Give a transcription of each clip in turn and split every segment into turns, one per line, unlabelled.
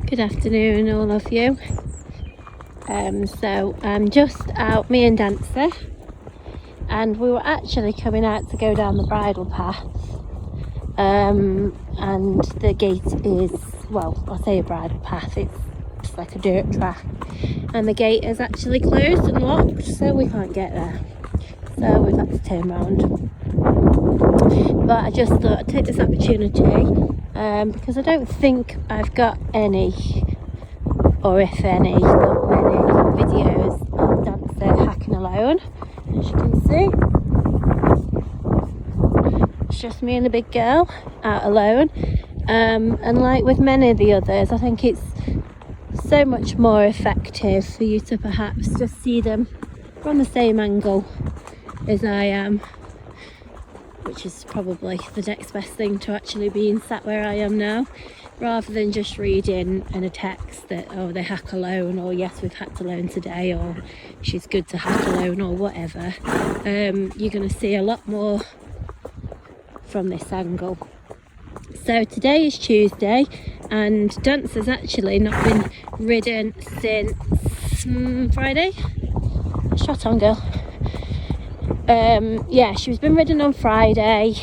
Good afternoon, all of you. So I'm just out, me and Dancer, and we were actually coming out to go down the bridle path. And the gate is, well, I'll say a bridle path, it's just like a dirt track, and the gate is actually closed and locked, so we can't get there. So we've had to turn around. But I just thought I'd take this opportunity because I don't think I've got any, or if any, not many videos of Dancer hacking alone. As you can see, it's just me and the big girl out alone. And like with many of the others, I think it's so much more effective for you to perhaps just see them from the same angle as I am, which is probably the next best thing to actually being sat where I am now, rather than just reading in a text that, oh, they hack alone, or yes, we've hacked alone today, or she's good to hack alone, or whatever. You're going to see a lot more from this angle. So today is Tuesday, and Dancer's actually not been ridden since Friday. Shot on, girl. Yeah, she's been ridden on Friday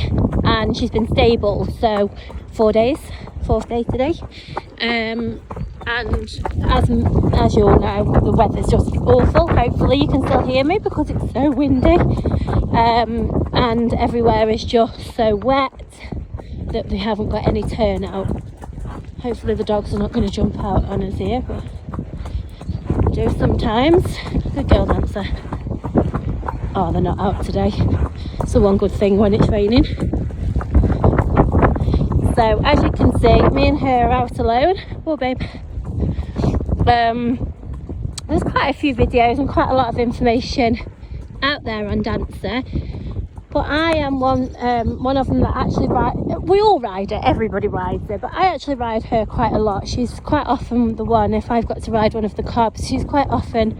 and she's been stable, so 4 days, 4th day today. And as you all know, the weather's just awful. Hopefully you can still hear me because it's so windy, and everywhere is just so wet that we haven't got any turnout. Hopefully the dogs are not going to jump out on us here, but they do sometimes. Good girl, Dancer. Oh, they're not out today. It's the one good thing when it's raining. So as you can see, me and her are out alone. Oh, babe. There's quite a few videos and quite a lot of information out there on Dancer, but I am one of them that actually ride. We all ride her, everybody rides her, but I actually ride her quite a lot. She's quite often the one, if I've got to ride one of the cubs, she's quite often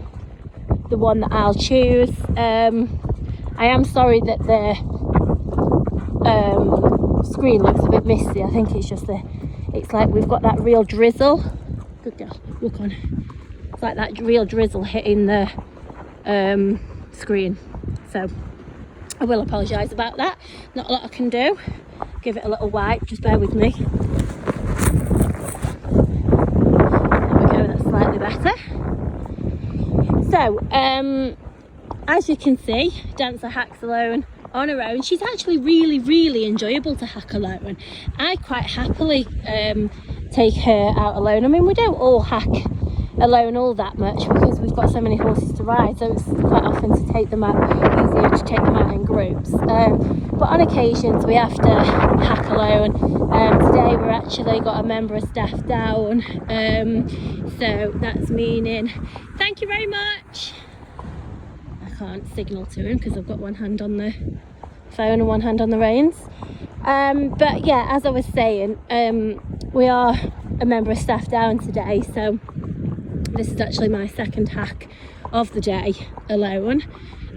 the one that I'll choose. I am sorry that the screen looks a bit misty. I think it's just it's like we've got that real drizzle. Good girl, look on. It's like that real drizzle hitting the screen. So I will apologise about that. Not a lot I can do. Give it a little wipe, just bear with me. There we go, that's slightly better. So, as you can see, Dancer hacks alone on her own. She's actually really, really enjoyable to hack alone. I quite happily take her out alone. I mean, we don't all hack alone all that much because we've got so many horses to ride, so it's quite often to take them out, easier to take them out in groups. But on occasions we have to hack alone. Today we've actually got a member of staff down, so that's meaning thank you very much. I can't signal to him because I've got one hand on the phone and one hand on the reins. But yeah, as I was saying, we are a member of staff down today, so this is actually my second hack of the day alone.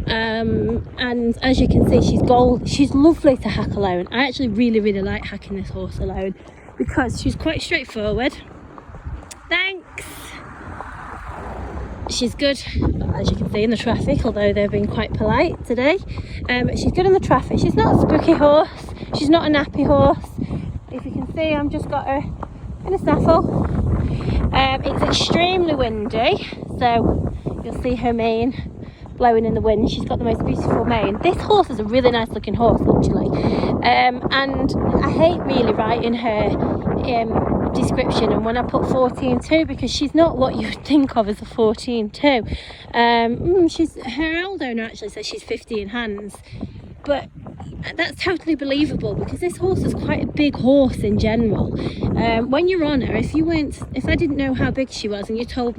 And as you can see, she's lovely to hack alone. I actually really, really like hacking this horse alone because she's quite straightforward. Thanks. She's good, as you can see, in the traffic, although they've been quite polite today. She's good in the traffic. She's not a spooky horse. She's not a nappy horse. If you can see, I've just got her in a snaffle. It's extremely windy, so you'll see her mane blowing in the wind. She's got the most beautiful mane. This horse is a really nice looking horse, actually. And I hate really writing her description, and when I put 14.2, because she's not what you would think of as a 14.2. Her old owner actually says she's 15 hands, but that's totally believable because this horse is quite a big horse in general. When you're on her, if I didn't know how big she was and you put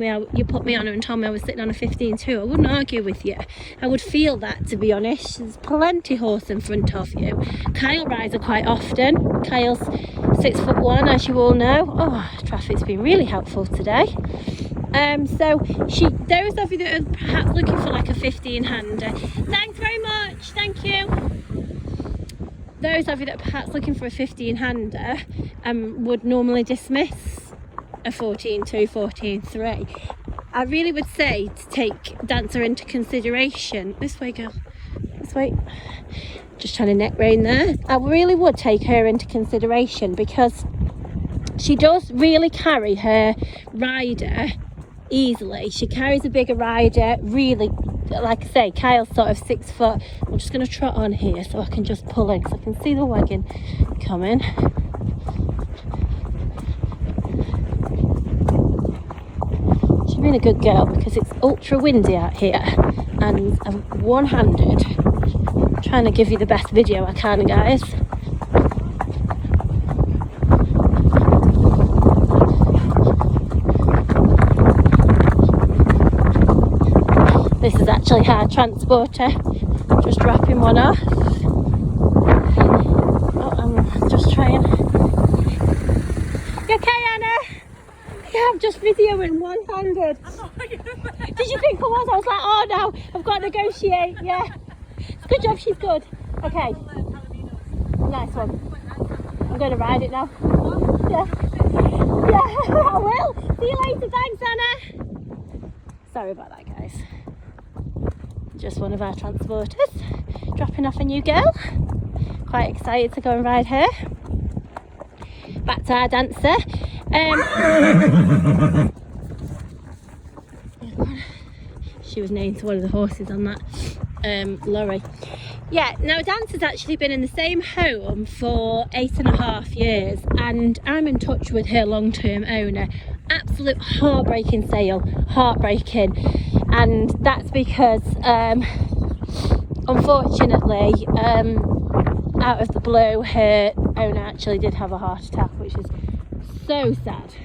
me on her and told me I was sitting on a 15.2, I wouldn't argue with you. I would feel that, to be honest. There's plenty horse in front of you. Kyle rides her quite often. Kyle's 6'1", as you all know. Oh, traffic's been really helpful today. So those of you that are perhaps looking for like a 15-hander, thanks very much, thank you. Those of you that are perhaps looking for a 15-hander would normally dismiss a 14.2, 14.3. I really would say to take Dancer into consideration. This way, girl. This way. Just trying to neck rein there. I really would take her into consideration because she does really carry her rider easily. She carries a bigger rider, really. Like I say, Kyle's sort of 6 foot. I'm just going to trot on here so I can just pull in because I can see the wagon coming. She's been a good girl because it's ultra windy out here and I'm one-handed. I'm trying to give you the best video I can, guys. This is actually our transporter. Just dropping one off. Oh, I'm just trying. You okay, Anna? Yeah, I'm just videoing one-handed. Did you think I was? I was like, oh no, I've got to negotiate. Yeah. Good job, she's good. Okay. Nice one. I'm going to ride it now. Yeah. Yeah, I will. See you later. Thanks, Anna. Sorry about that, guys. Just one of our transporters dropping off a new girl. Quite excited to go and ride her. Back to our Dancer. She was named to one of the horses on that lorry. Yeah, now Dancer's actually been in the same home for 8.5 years and I'm in touch with her long-term owner. Absolute heartbreaking sale, heartbreaking. And that's because unfortunately out of the blue her owner actually did have a heart attack, which is so sad.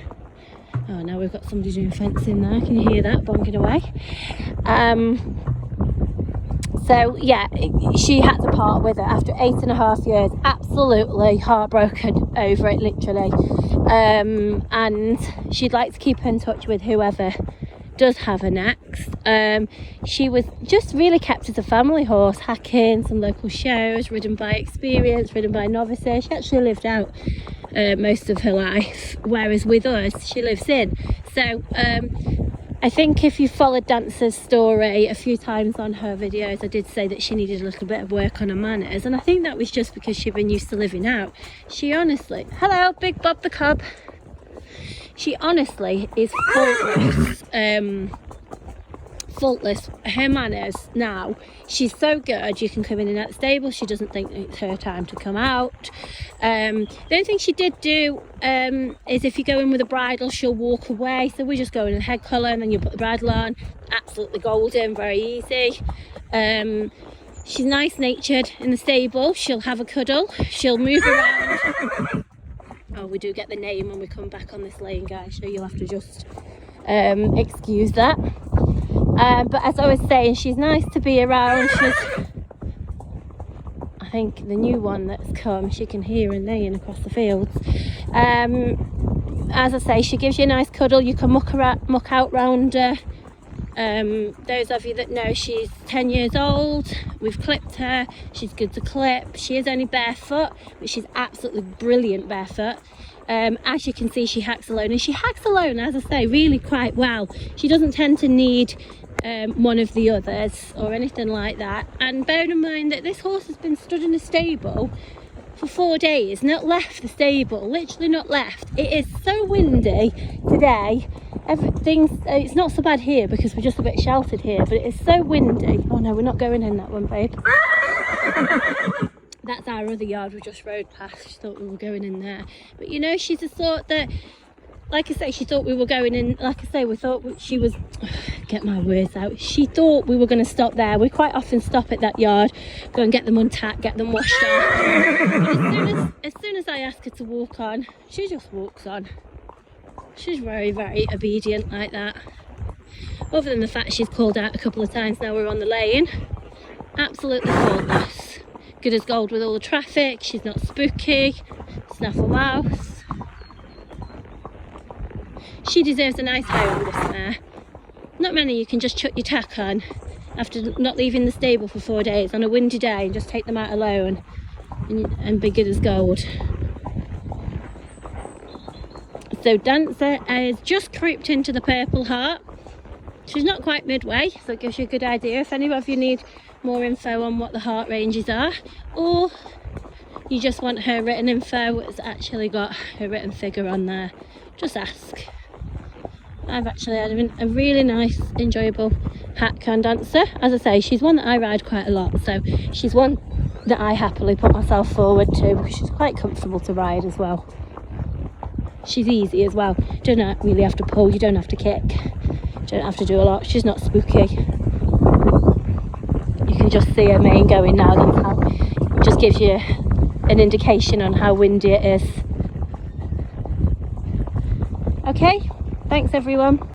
Oh, now we've got somebody doing fencing there. Can you hear that bonging away? So yeah, she had to part with it after 8.5 years. Absolutely heartbroken over it, literally. And she'd like to keep in touch with whoever does have her next. She was just really kept as a family horse, hacking some local shows, ridden by experience, ridden by novices. She actually lived out most of her life, whereas with us she lives in. So I think if you followed Dancer's story a few times on her videos, I did say that she needed a little bit of work on her manners, and I think that was just because she'd been used to living out. She honestly, hello Big Bob the Cob, she honestly is faultless. Faultless. Her manners now, she's so good. You can come in and out the stable, she doesn't think it's her time to come out. The only thing she did do is if you go in with a bridle, she'll walk away. So we just go in a head collar and then you put the bridle on. Absolutely golden, very easy. She's nice natured in the stable. She'll have a cuddle, she'll move around. Oh, we do get the name when we come back on this lane, guys, so you'll have to just excuse that. But as I was saying, she's nice to be around. She's, I think the new one that's come, she can hear her neighing across the fields. As I say, she gives you a nice cuddle. You can muck out round her. Those of you that know, she's 10 years old. We've clipped her. She's good to clip. She is only barefoot, but she's absolutely brilliant barefoot. As you can see, she hacks alone, and she hacks alone, as I say, really quite well. She doesn't tend to need one of the others or anything like that. And bear in mind that this horse has been stood in a stable for 4 days, not left the stable, literally not left. It is so windy today. It's not so bad here because we're just a bit sheltered here, but it is so windy. Oh no, we're not going in that one, babe. That's our other yard we just rode past. She thought we were going in there. But you know, she's the sort that, like I say, she thought we were going in. Like I say, we thought she was, get my words out. She thought we were going to stop there. We quite often stop at that yard, go and get them untacked, get them washed off. As soon as I ask her to walk on, she just walks on. She's very, very obedient like that. Other than the fact she's called out a couple of times now we're on the lane. Absolutely faultless. Good as gold with all the traffic. She's not spooky. Snaffle mouse. She deserves a nice home, this mare. Not many you can just chuck your tack on after not leaving the stable for 4 days on a windy day and just take them out alone and be good as gold. So Dancer has just creeped into the Purple Heart. She's not quite midway, so it gives you a good idea. If any of you need more info on what the heart ranges are, or you just want her written info, it's actually got her written figure on there, just ask. I've actually had a really nice, enjoyable hack on Dancer. As I say, she's one that I ride quite a lot, so she's one that I happily put myself forward to because she's quite comfortable to ride as well. She's easy as well. You don't really have to pull, you don't have to kick, you don't have to do a lot. She's not spooky. You can just see her mane going now. That's how, it just gives you an indication on how windy it is. Okay, thanks everyone.